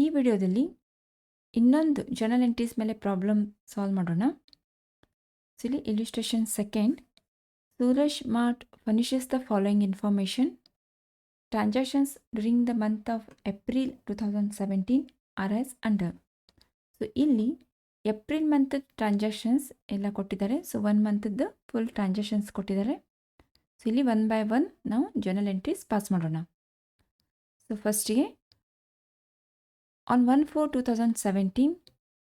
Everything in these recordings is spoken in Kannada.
ಈ ವಿಡಿಯೋದಲ್ಲಿ ಇನ್ನೊಂದು ಜರ್ನಲ್ ಎಂಟ್ರೀಸ್ ಮೇಲೆ ಪ್ರಾಬ್ಲಮ್ ಸಾಲ್ವ್ ಮಾಡೋಣ. ಸೊ ಇಲ್ಲಿ illustration second. Suraj mart furnishes the following information. Transactions during the month of April 2017 are as under. So ಇಲ್ಲಿ ಏಪ್ರಿಲ್ ಮಂತ್ ಟ್ರಾನ್ಸಾಕ್ಷನ್ಸ್ ಎಲ್ಲ ಕೊಟ್ಟಿದ್ದಾರೆ. ಸೊ 1 ಮಂತದ್ದು ಫುಲ್ ಟ್ರಾನ್ಸಾಕ್ಷನ್ಸ್ ಕೊಟ್ಟಿದ್ದಾರೆ. ಸೊ ಇಲ್ಲಿ 1 by 1 ನಾವು ಜರ್ನಲ್ ಎಂಟ್ರೀಸ್ ಪಾಸ್ ಮಾಡೋಣ. ಸೊ ಫಸ್ಟಿಗೆ on 1/4/2017,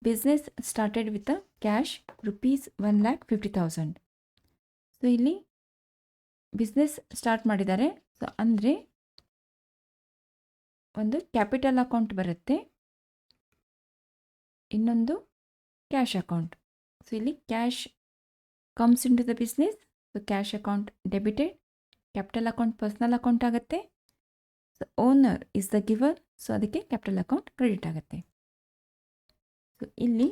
business started with a cash rupees 1,50,000. So ಇಲ್ಲಿ ಬಿಸ್ನೆಸ್ ಸ್ಟಾರ್ಟ್ ಮಾಡಿದ್ದಾರೆ. ಸೊ ಅಂದರೆ ಒಂದು ಕ್ಯಾಪಿಟಲ್ ಅಕೌಂಟ್ ಬರುತ್ತೆ, ಇನ್ನೊಂದು ಕ್ಯಾಶ್ ಅಕೌಂಟ್. ಸೊ ಇಲ್ಲಿ cash comes in to the business. So cash account debited, capital account personal account ಆಗುತ್ತೆ. So owner is the giver, so ಅದಕ್ಕೆ ಕ್ಯಾಪಿಟಲ್ ಅಕೌಂಟ್ ಕ್ರೆಡಿಟ್ ಆಗುತ್ತೆ. ಸೊ ಇಲ್ಲಿ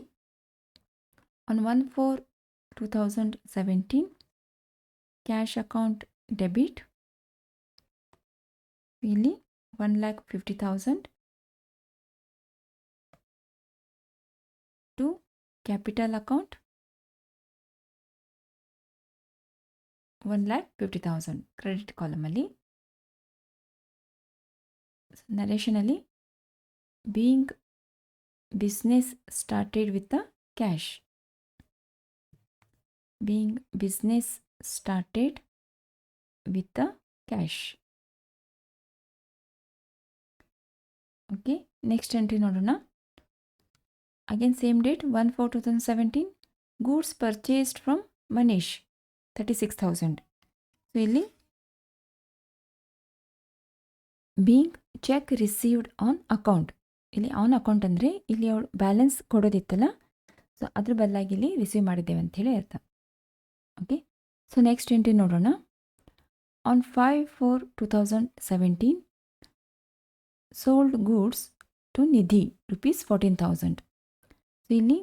ಆನ್ 1/4/2017 ಕ್ಯಾಶ್ ಅಕೌಂಟ್ ಡೆಬಿಟ್, ಇಲ್ಲಿ 1,50,000 ಟು ಕ್ಯಾಪಿಟಲ್ ಅಕೌಂಟ್ 1,50,000 ಕ್ರೆಡಿಟ್ ಕಾಲಮಲ್ಲಿ. ನರೇಷನಲ್ಲಿ being business started with the cash, being business started with the cash. Okay, next entry ನೋಡೋಣ. Again same date 1/4/2017 goods purchased from Manish 36,000. So ಇಲ್ಲಿ being cheque received on account, ಇಲ್ಲಿ ಆನ್ ಅಕೌಂಟ್ ಅಂದರೆ ಇಲ್ಲಿ ಅವಳು ಬ್ಯಾಲೆನ್ಸ್ ಕೊಡೋದಿತ್ತಲ್ಲ, ಸೊ ಅದ್ರ ಬದಲಾಗಿ ಇಲ್ಲಿ ರಿಸೀವ್ ಮಾಡಿದ್ದೇವೆ ಅಂಥೇಳಿ ಅರ್ಥ. ಓಕೆ, ಸೊ ನೆಕ್ಸ್ಟ್ ಎಂಟ್ರಿ ನೋಡೋಣ. On 5/4/2017 sold goods to Nidhi rupees 14,000. So ಇಲ್ಲಿ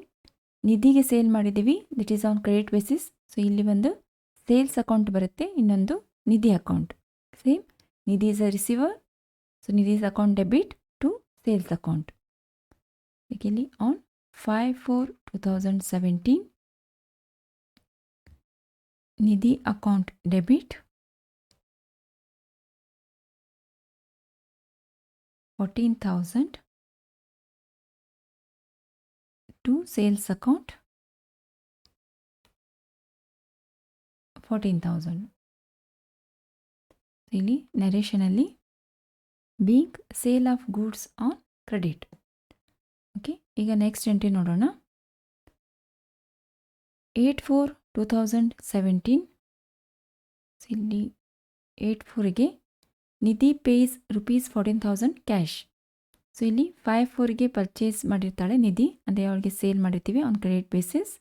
ನಿಧಿಗೆ ಸೇಲ್ ಮಾಡಿದ್ದೀವಿ, that is on credit basis. So ಇಲ್ಲಿ ಒಂದು ಸೇಲ್ಸ್ ಅಕೌಂಟ್ ಬರುತ್ತೆ, ಇನ್ನೊಂದು Nidhi account. Same, Nidhi is a receiver, so ನಿಧಿ's account debit to sales account. ಇಲ್ಲಿ on 5/4/2017 Nidhi account debit 14,000 to sales account 14,000. ಇಲ್ಲಿ ನರೇಷನಲ್ಲಿ being sale of goods on credit. Okay, ಈಗ ನೆಕ್ಸ್ಟ್ ಎಂಟ್ರಿ ನೋಡೋಣ. 8/4/2017 ಇಲ್ಲಿ 8/4ಗೆ Nidhi pays rupees 14,000 cash. So ಇಲ್ಲಿ 5/4ಗೆ ಪರ್ಚೇಸ್ ಮಾಡಿರ್ತಾಳೆ ನಿಧಿ, ಅಂದರೆ ಅವಳಿಗೆ ಸೇಲ್ ಮಾಡಿರ್ತೀವಿ ಆನ್ ಕ್ರೆಡಿಟ್ ಬೇಸಿಸ್.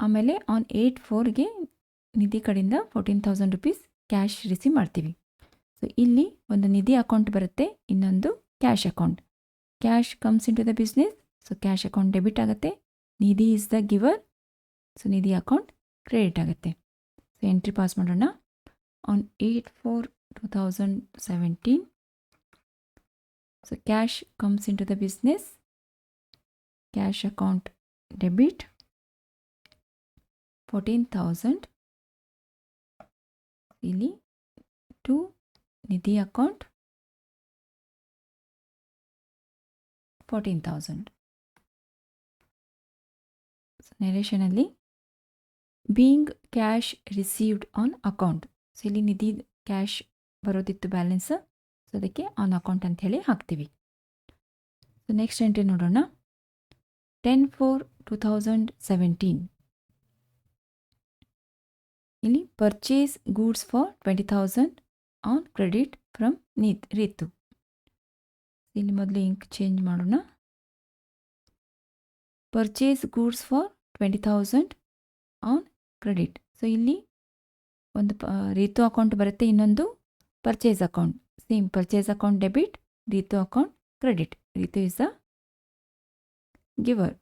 ಆಮೇಲೆ ಆನ್ 8/4ಗೆ ನಿಧಿ ಕಡೆಯಿಂದ 14,000 rupees ಕ್ಯಾಶ್ ರಿಸೀವ್ ಮಾಡ್ತೀವಿ. ಸೊ ಇಲ್ಲಿ ಒಂದು ನಿಧಿ ಅಕೌಂಟ್ ಬರುತ್ತೆ, ಇನ್ನೊಂದು cash account. Cash comes in to the business, so cash account debit ಆಗುತ್ತೆ. Nidhi is the giver, so Nidhi account credit ಆಗುತ್ತೆ. ಸೊ ಎಂಟ್ರಿ ಪಾಸ್ ಮಾಡೋಣ. On 8/4/2017 so cash comes in to the business, cash account debit 14,000 ಇಲ್ಲಿ ಟು ನಿಧಿ ಅಕೌಂಟ್ 14,000. ನರೇಷನಲ್ಲಿ being cash received on account, so ಇಲ್ಲಿ ನಿಧಿ ಕ್ಯಾಶ್ ಬರೋದಿತ್ತು ಬ್ಯಾಲೆನ್ಸ್, ಸೊ ಅದಕ್ಕೆ ಆನ್ ಅಕೌಂಟ್ ಅಂತ ಹೇಳಿ ಹಾಕ್ತೀವಿ. ಸೊ ನೆಕ್ಸ್ಟ್ ಎಂಟ್ರಿ ನೋಡೋಣ. 10/4/2017 ಇಲ್ಲಿ purchase goods for 20,000 on credit from Ritu. ಇಲ್ಲಿ ಮೊದಲು ಇಂಕ್ ಚೇಂಜ್ ಮಾಡೋಣ. Purchase goods for 20,000 on credit. So ಇಲ್ಲಿ ಒಂದು ರೀತು ಅಕೌಂಟ್ ಬರುತ್ತೆ, ಇನ್ನೊಂದು purchase account. Same, purchase account debit, Ritu account credit. Ritu is the ಗಿವರ್.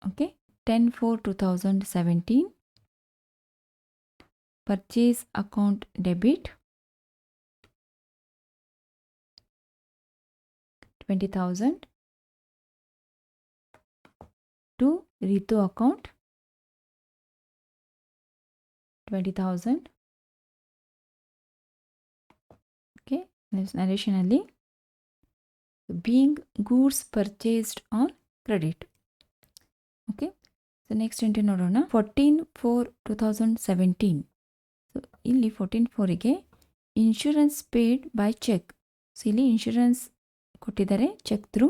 Okay, 10/4/2017 purchase account debit 20,000 to Ritu account 20,000. Okay, next narration ಅಲ್ಲಿ being goods purchased on credit. Okay, so next entry ನೋಡೋಣ 14/4/2017. ಸೊ ಇಲ್ಲಿ 14/4ಗೆ insurance paid by cheque. So ಇಲ್ಲಿ ಇನ್ಶೂರೆನ್ಸ್ ಕೊಟ್ಟಿದ್ದಾರೆ ಚೆಕ್ ಥ್ರೂ.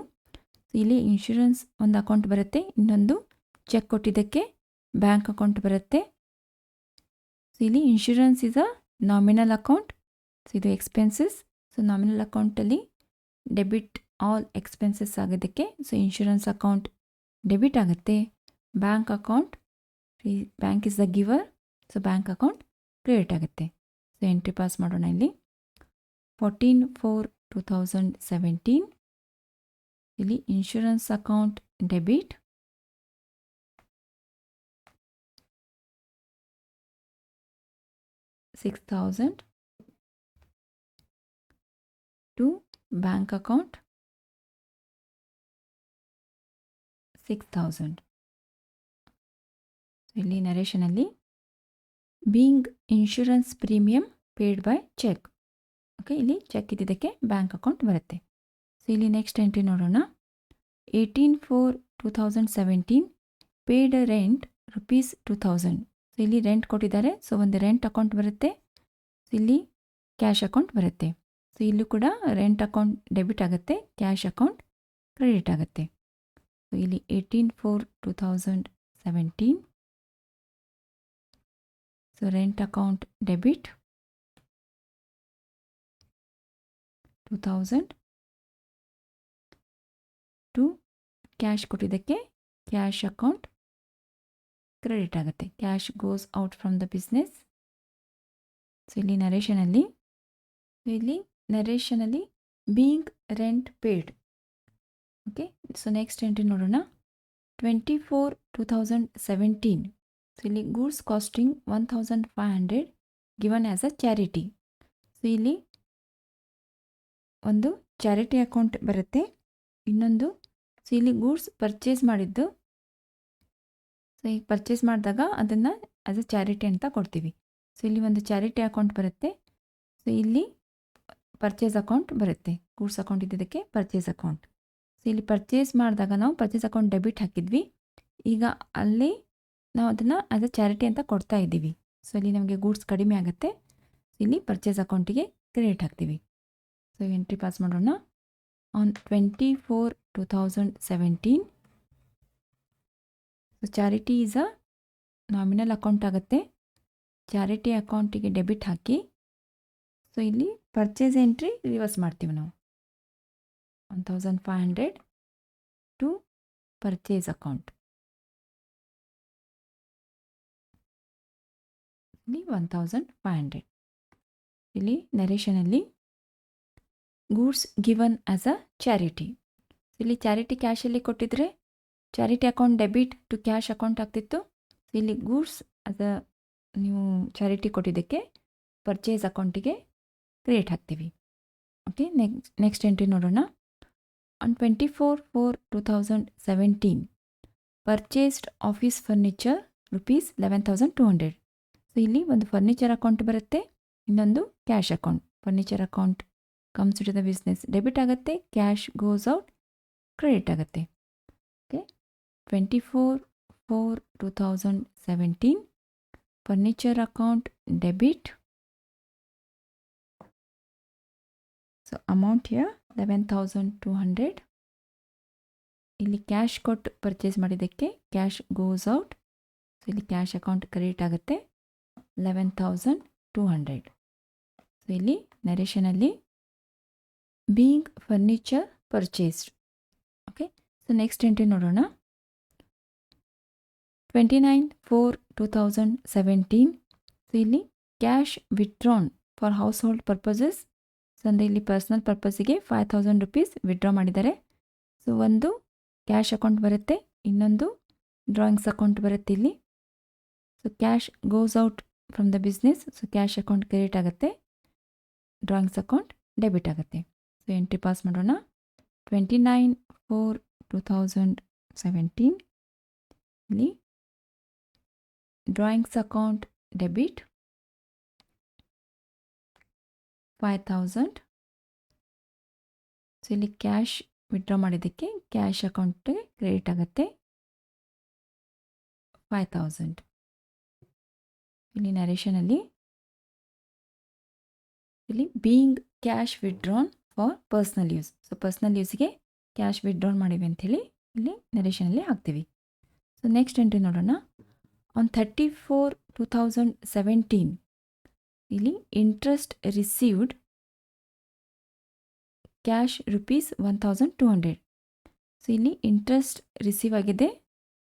ಸೊ ಇಲ್ಲಿ ಇನ್ಶೂರೆನ್ಸ್ ಒಂದು ಅಕೌಂಟ್ ಬರುತ್ತೆ, ಇನ್ನೊಂದು ಚೆಕ್ ಕೊಟ್ಟಿದ್ದಕ್ಕೆ ಬ್ಯಾಂಕ್ ಅಕೌಂಟ್ ಬರುತ್ತೆ. ಸೊ ಇಲ್ಲಿ insurance is a nominal account. So ಇದು ಎಕ್ಸ್ಪೆನ್ಸಸ್. ಸೊ ನಾಮಿನಲ್ ಅಕೌಂಟಲ್ಲಿ ಡೆಬಿಟ್ ಆಲ್ ಎಕ್ಸ್ಪೆನ್ಸಸ್ ಆಗೋದಕ್ಕೆ ಸೊ ಇನ್ಶೂರೆನ್ಸ್ ಅಕೌಂಟ್ ಡೆಬಿಟ್ ಆಗುತ್ತೆ. Bank account, bank is the giver, so bank account credit ಆಗುತ್ತೆ. ಸೊ ಎಂಟ್ರಿ ಪಾಸ್ ಮಾಡೋಣ. ಇಲ್ಲಿ 14/4/2017 ಇಲ್ಲಿ insurance account debit, $6,000 to bank account 6,000. ಇಲ್ಲಿ ನರೇಷನಲ್ಲಿ being insurance premium paid by cheque. Okay, ಇಲ್ಲಿ ಚೆಕ್ ಇದ್ದಿದ್ದಕ್ಕೆ ಬ್ಯಾಂಕ್ ಅಕೌಂಟ್ ಬರುತ್ತೆ. ಸೊ ಇಲ್ಲಿ ನೆಕ್ಸ್ಟ್ ಎಂಟ್ರಿ ನೋಡೋಣ. 18/4/2017 ಪೇಡ್ ರೆಂಟ್ ₹2,000. ಸೊ ಇಲ್ಲಿ ರೆಂಟ್ ಕೊಟ್ಟಿದ್ದಾರೆ. ಸೊ ಒಂದು ರೆಂಟ್ ಅಕೌಂಟ್ ಬರುತ್ತೆ, ಸೊ ಇಲ್ಲಿ ಕ್ಯಾಶ್ ಅಕೌಂಟ್ ಬರುತ್ತೆ. ಸೊ ಇಲ್ಲೂ ಕೂಡ ರೆಂಟ್ ಅಕೌಂಟ್ ಡೆಬಿಟ್ ಆಗುತ್ತೆ, ಕ್ಯಾಶ್ ಅಕೌಂಟ್ ಕ್ರೆಡಿಟ್ ಆಗುತ್ತೆ. ಸೊ ಇಲ್ಲಿ 18/4/2017 so rent account debit 2,000 to cash ಕೊಟ್ಟಿದ್ದಕ್ಕೆ ಕ್ಯಾಶ್ ಅಕೌಂಟ್ ಕ್ರೆಡಿಟ್ ಆಗುತ್ತೆ. Cash goes out from the business. So ಇಲ್ಲಿ ನರೇಷನಲ್ಲಿ being rent paid. Okay, so next entry ನೋಡೋಣ. 24/2017 ಸೊ ಇಲ್ಲಿ goods costing 1,500 given as a charity. So ಇಲ್ಲಿ ಒಂದು ಚಾರಿಟಿ ಅಕೌಂಟ್ ಬರುತ್ತೆ, ಇನ್ನೊಂದು ಸೊ ಇಲ್ಲಿ ಗೂಡ್ಸ್ ಪರ್ಚೇಸ್ ಮಾಡಿದ್ದು. ಸೊ ಈಗ ಪರ್ಚೇಸ್ ಮಾಡಿದಾಗ ಅದನ್ನು ಆ್ಯಸ್ ಅ ಚಾರಿಟಿ ಅಂತ ಕೊಡ್ತೀವಿ. ಸೊ ಇಲ್ಲಿ ಒಂದು ಚಾರಿಟಿ ಅಕೌಂಟ್ ಬರುತ್ತೆ. ಸೊ ಇಲ್ಲಿ ಪರ್ಚೇಸ್ ಅಕೌಂಟ್ ಬರುತ್ತೆ, ಗೂಡ್ಸ್ ಅಕೌಂಟ್ ಇದ್ದಿದ್ದಕ್ಕೆ ಪರ್ಚೇಸ್ ಅಕೌಂಟ್. ಸೊ ಇಲ್ಲಿ ಪರ್ಚೇಸ್ ಮಾಡಿದಾಗ ನಾವು ಪರ್ಚೇಸ್ ಅಕೌಂಟ್ ಡೆಬಿಟ್ ಹಾಕಿದ್ವಿ, ಈಗ ಅಲ್ಲಿ ನಾವು ಅದನ್ನು ಆ್ಯಸ್ ಅ ಚಾರಿಟಿ ಅಂತ ಕೊಡ್ತಾ ಇದ್ದೀವಿ. ಸೊ ಇಲ್ಲಿ ನಮಗೆ ಗೂಡ್ಸ್ ಕಡಿಮೆ ಆಗುತ್ತೆ, ಇಲ್ಲಿ ಪರ್ಚೇಸ್ ಅಕೌಂಟಿಗೆ ಕ್ರೆಡಿಟ್ ಹಾಕ್ತೀವಿ. ಸೊ ಎಂಟ್ರಿ ಪಾಸ್ ಮಾಡೋಣ. On 24/4/2017 so charity is a nominal account ಆಗುತ್ತೆ, ಚಾರಿಟಿ ಅಕೌಂಟಿಗೆ ಡೆಬಿಟ್ ಹಾಕಿ ಸೊ ಇಲ್ಲಿ ಪರ್ಚೇಸ್ ಎಂಟ್ರಿ ರಿವರ್ಸ್ ಮಾಡ್ತೀವಿ ನಾವು. 1,500 ಟು ಪರ್ಚೇಸ್ ಅಕೌಂಟ್, ಇಲ್ಲಿ 1,500. ಇಲ್ಲಿ ನರೇಷನಲ್ಲಿ goods given as a charity. ಇಲ್ಲಿ ಚಾರಿಟಿ ಕ್ಯಾಶಲ್ಲಿ ಕೊಟ್ಟಿದ್ರೆ charity account debit to cash account ಆಗ್ತಿತ್ತು. ಇಲ್ಲಿ ಗೂಡ್ಸ್ ಅದ ನೀವು ಚಾರಿಟಿ ಕೊಟ್ಟಿದ್ದಕ್ಕೆ ಪರ್ಚೇಸ್ ಅಕೌಂಟಿಗೆ ಕ್ರಿಯೇಟ್ ಹಾಕ್ತೀವಿ. ಓಕೆ, ನೆಕ್ಸ್ಟ್ ಎಂಟ್ರಿ ನೋಡೋಣ. On 24/4/2017 purchased office furniture ₹11,200. So ಇಲ್ಲಿ ಒಂದು ಫರ್ನಿಚರ್ ಅಕೌಂಟ್ ಬರುತ್ತೆ, ಇನ್ನೊಂದು cash account. Furniture account comes to the business, debit ಆಗುತ್ತೆ, ಕ್ಯಾಶ್ ಗೋಸ್ ಔಟ್, ಕ್ರೆಡಿಟ್ ಆಗುತ್ತೆ. Okay, 24/4/2017 furniture account debit. So amount here 11,200. ಇಲ್ಲಿ ಕ್ಯಾಶ್ ಕೊಟ್ಟು ಪರ್ಚೇಸ್ ಮಾಡಿದ್ದಕ್ಕೆ ಕ್ಯಾಶ್ ಗೋಸ್ ಔಟ್, ಸೊ ಇಲ್ಲಿ ಕ್ಯಾಶ್ ಅಕೌಂಟ್ ಕ್ರೆಡಿಟ್ ಆಗುತ್ತೆ 11,200. ಸೊ ಇಲ್ಲಿ ನರೇಷನಲ್ಲಿ being furniture purchased. Okay, so next entry ನೋಡೋಣ. 29/4/2017 ಸೊ ಇಲ್ಲಿ cash withdrawn for house hold purposes. So ಅಂದರೆ ಇಲ್ಲಿ ಪರ್ಸ್ನಲ್ ಪರ್ಪಸ್ಸಿಗೆ ₹5,000 ವಿತ್ಡ್ರಾ ಮಾಡಿದ್ದಾರೆ. ಸೊ ಒಂದು ಕ್ಯಾಶ್ ಅಕೌಂಟ್ ಬರುತ್ತೆ, ಇನ್ನೊಂದು ಡ್ರಾಯಿಂಗ್ಸ್ ಅಕೌಂಟ್ ಬರುತ್ತೆ ಇಲ್ಲಿ. So cash goes out from the business, so cash account credit ಆಗುತ್ತೆ, ಡ್ರಾಯಿಂಗ್ಸ್ ಅಕೌಂಟ್ ಡೆಬಿಟ್ ಆಗುತ್ತೆ. ಸೊ ಎಂಟ್ರಿ ಪಾಸ್ ಮಾಡೋಣ. 29/4/2017 ಇಲ್ಲಿ ಡ್ರಾಯಿಂಗ್ಸ್ ಅಕೌಂಟ್ ಡೆಬಿಟ್ 5,000. ಸೊ ಇಲ್ಲಿ ಕ್ಯಾಶ್ ವಿಡ್ರಾ ಮಾಡಿದ್ದಕ್ಕೆ ಕ್ಯಾಶ್ ಅಕೌಂಟ್ಗೆ ಕ್ರೆಡಿಟ್ ಆಗುತ್ತೆ 5,000. ಇಲ್ಲಿ ನರೇಷನಲ್ಲಿ ಇಲ್ಲಿ being cash withdrawn for personal use. So personal ಯೂಸ್ಗೆ ಕ್ಯಾಶ್ ವಿಡ್ರಾನ್ ಮಾಡಿವಿ ಅಂಥೇಳಿ ಇಲ್ಲಿ ನರೇಷನಲ್ಲಿ ಹಾಕ್ತೀವಿ. ಸೊ ನೆಕ್ಸ್ಟ್ ಎಂಟ್ರಿ ನೋಡೋಣ. ಆನ್ 30/4/2017 ಇಲ್ಲಿ ಇಂಟ್ರೆಸ್ಟ್ ರಿಸೀವ್ಡ್ ಕ್ಯಾಶ್ ₹1,200. ಸೊ ಇಲ್ಲಿ ಇಂಟ್ರೆಸ್ಟ್ ರಿಸೀವ್ ಆಗಿದೆ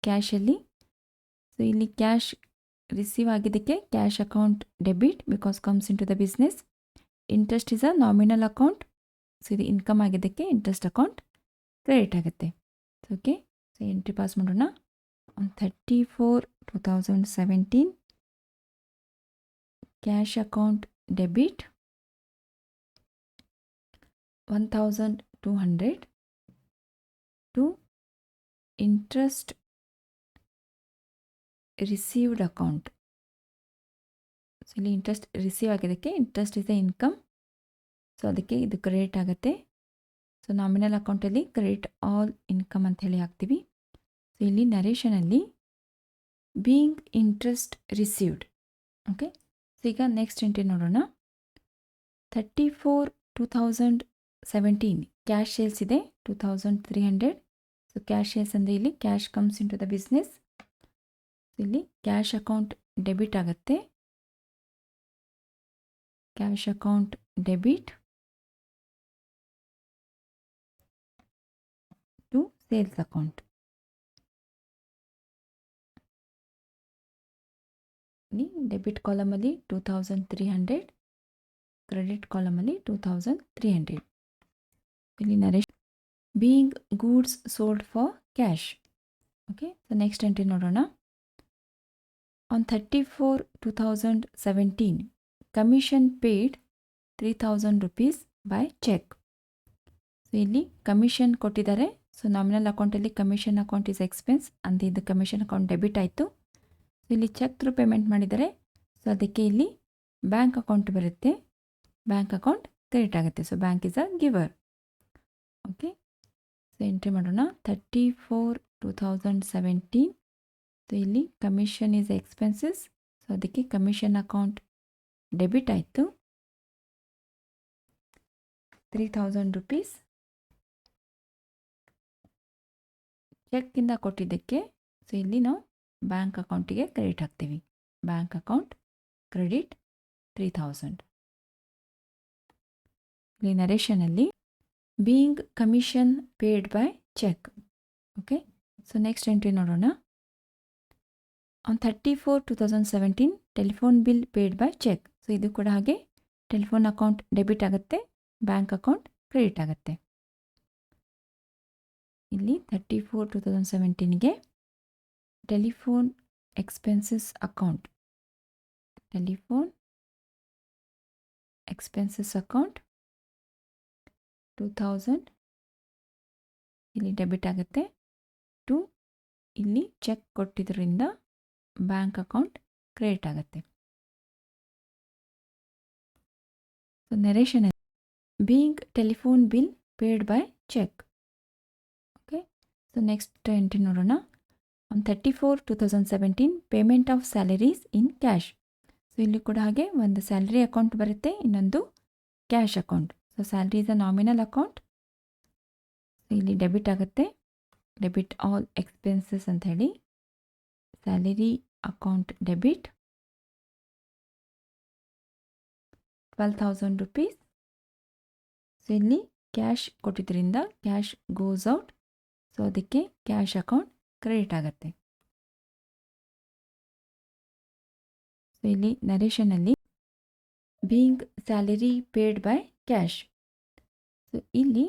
ಕ್ಯಾಶಲ್ಲಿ. ಸೊ ಇಲ್ಲಿ ಕ್ಯಾಶ್ ರಿಸೀವ್ ಆಗಿದ್ದಕ್ಕೆ cash account debit because comes in to the business. Interest is a nominal account. So ಇದು ಇನ್ಕಮ್ ಆಗಿದ್ದಕ್ಕೆ ಇಂಟ್ರೆಸ್ಟ್ ಅಕೌಂಟ್ ಕ್ರೆಡಿಟ್ ಆಗುತ್ತೆ. ಓಕೆ, ಸೊ ಎಂಟ್ರಿ ಪಾಸ್ ಮಾಡೋಣ. On 30/4/2017 cash account debit 1,200 to interest received account. So ಇಲ್ಲಿ ಇಂಟ್ರೆಸ್ಟ್ ರಿಸೀವ್ ಆಗಿದ್ದಕ್ಕೆ interest is the income. So ಅದಕ್ಕೆ ಇದು ಕ್ರೆಡಿಟ್ ಆಗುತ್ತೆ. ಸೊ ನಾಮಿನಲ್ ಅಕೌಂಟಲ್ಲಿ ಕ್ರೆಡಿಟ್ ಆಲ್ ಇನ್ಕಮ್ ಅಂತ ಹೇಳಿ ಹಾಕ್ತೀವಿ. ಸೊ ಇಲ್ಲಿ ನರೇಷನಲ್ಲಿ being interest received. Okay, so ಈಗ ನೆಕ್ಸ್ಟ್ ಎಂಟ್ರಿ ನೋಡೋಣ. 30/4/2017 ಕ್ಯಾಶ್ ಸೇಲ್ಸ್ ಇದೆ 2,300. ಸೊ ಕ್ಯಾಶ್ ಸೇಲ್ಸ್ ಅಂದರೆ ಇಲ್ಲಿ cash comes in to the business. ಇಲ್ಲಿ ಕ್ಯಾಶ್ ಅಕೌಂಟ್ ಡೆಬಿಟ್ ಆಗುತ್ತೆ. Cash account debit to sales account. ಇಲ್ಲಿ ಡೆಬಿಟ್ ಕಾಲಮಲ್ಲಿ 2,300, ಕ್ರೆಡಿಟ್ ಕಾಲಮಲ್ಲಿ 2,300. ಇಲ್ಲಿ narration being goods sold for cash. Okay, so next entry ನೋಡೋಣ. On 30/4/2017 commission paid ₹3,000 by cheque. So ಇಲ್ಲಿ ಕಮಿಷನ್ ಕೊಟ್ಟಿದ್ದಾರೆ. ಸೊ ನಾಮಿನಲ್ ಅಕೌಂಟಲ್ಲಿ ಕಮಿಷನ್ ಅಕೌಂಟ್ ಇಸ್ ಎಕ್ಸ್ಪೆನ್ಸ್ ಅಂತ ಇದು ಕಮಿಷನ್ ಅಕೌಂಟ್ ಡೆಬಿಟ್ ಆಯಿತು. ಸೊ ಇಲ್ಲಿ ಚೆಕ್ ಥ್ರೂ ಪೇಮೆಂಟ್ ಮಾಡಿದ್ದಾರೆ. ಸೊ ಅದಕ್ಕೆ ಇಲ್ಲಿ ಬ್ಯಾಂಕ್ ಅಕೌಂಟ್ ಬರುತ್ತೆ, ಬ್ಯಾಂಕ್ ಅಕೌಂಟ್ ಕ್ರೆಡಿಟ್ ಆಗುತ್ತೆ. So bank is a ಗಿವರ್. Okay, so entry ಮಾಡೋಣ. 30/4/2017 ಸೊ ಇಲ್ಲಿ ಕಮಿಷನ್ ಈಸ್ ಎಕ್ಸ್ಪೆನ್ಸಸ್. ಸೊ ಅದಕ್ಕೆ ಕಮಿಷನ್ ಅಕೌಂಟ್ ಡೆಬಿಟ್ ಆಯಿತು ₹3,000. ಚೆಕ್ಕಿಂದ ಕೊಟ್ಟಿದ್ದಕ್ಕೆ ಸೊ ಇಲ್ಲಿ ನಾವು ಬ್ಯಾಂಕ್ ಅಕೌಂಟಿಗೆ ಕ್ರೆಡಿಟ್ ಹಾಕ್ತೀವಿ. Bank account credit 3,000. ಇಲ್ಲಿ ನರೇಷನಲ್ಲಿ being commission paid by cheque. Okay, so next entry ನೋಡೋಣ. On 30/4/2017 telephone bill paid by cheque. So ಇದು ಕೂಡ ಹಾಗೆ ಟೆಲಿಫೋನ್ ಅಕೌಂಟ್ ಡೆಬಿಟ್ ಆಗುತ್ತೆ, ಬ್ಯಾಂಕ್ ಅಕೌಂಟ್ ಕ್ರೆಡಿಟ್ ಆಗುತ್ತೆ. ಇಲ್ಲಿ 30/4/2017ಗೆ telephone expenses account, telephone expenses account 2,000 ಇಲ್ಲಿ ಡೆಬಿಟ್ ಆಗುತ್ತೆ ಟು ಇಲ್ಲಿ ಚೆಕ್ ಕೊಟ್ಟಿದ್ದರಿಂದ ಬ್ಯಾಂಕ್ ಅಕೌಂಟ್ ಕ್ರೆಡಿಟ್ ಆಗುತ್ತೆ. So narration being telephone bill paid by cheque. Okay, so next entry ನೋಡೋಣ. On 30/4/2017 payment of salaries in cash. So ಇಲ್ಲಿ ಕೂಡ ಹಾಗೆ ಒಂದು ಸ್ಯಾಲರಿ ಅಕೌಂಟ್ ಬರುತ್ತೆ, ಇನ್ನೊಂದು cash account. So salary is a nominal account. ಇಲ್ಲಿ ಡೆಬಿಟ್ ಆಗುತ್ತೆ, ಡೆಬಿಟ್ ಆಲ್ ಎಕ್ಸ್ಪೆನ್ಸಸ್ ಅಂತ ಹೇಳಿ ಸ್ಯಾಲರಿ ಅಕೌಂಟ್ ಡೆಬಿಟ್ ₹12,000. ಸೊ ಇಲ್ಲಿ ಕ್ಯಾಶ್ ಕೊಟ್ಟಿದ್ದರಿಂದ ಕ್ಯಾಶ್ ಗೋಸ್ ಔಟ್. ಸೊ ಅದಕ್ಕೆ ಕ್ಯಾಶ್ ಅಕೌಂಟ್ ಕ್ರೆಡಿಟ್ ಆಗುತ್ತೆ. ಸೊ ಇಲ್ಲಿ ನರೇಷನಲ್ಲಿ being salary paid by cash. So ಇಲ್ಲಿ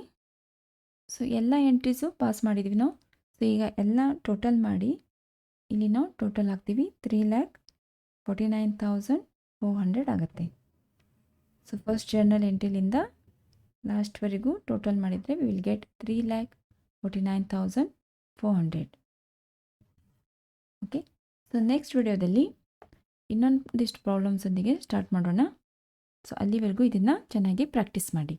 ಸೊ ಎಲ್ಲ ಎಂಟ್ರೀಸು ಪಾಸ್ ಮಾಡಿದ್ದೀವಿ ನಾವು. ಸೊ ಈಗ ಎಲ್ಲ ಟೋಟಲ್ ಮಾಡಿ ಇಲ್ಲಿ ನಾವು ಟೋಟಲ್ ಹಾಕ್ತೀವಿ 3,49,400 ಆಗುತ್ತೆ. ಸೊ ಫಸ್ಟ್ ಜರ್ನಲ್ ಎಂಟ್ರಿಲಿಂದ ಲಾಸ್ಟ್ವರೆಗೂ ಟೋಟಲ್ ಮಾಡಿದರೆ we will get 3,49,400. Okay, so next ವಿಡಿಯೋದಲ್ಲಿ ಇನ್ನೊಂದಿಷ್ಟು ಪ್ರಾಬ್ಲಮ್ಸೊಂದಿಗೆ ಸ್ಟಾರ್ಟ್ ಮಾಡೋಣ. ಸೊ ಅಲ್ಲಿವರೆಗೂ ಇದನ್ನು ಚೆನ್ನಾಗಿ ಪ್ರಾಕ್ಟೀಸ್ ಮಾಡಿ.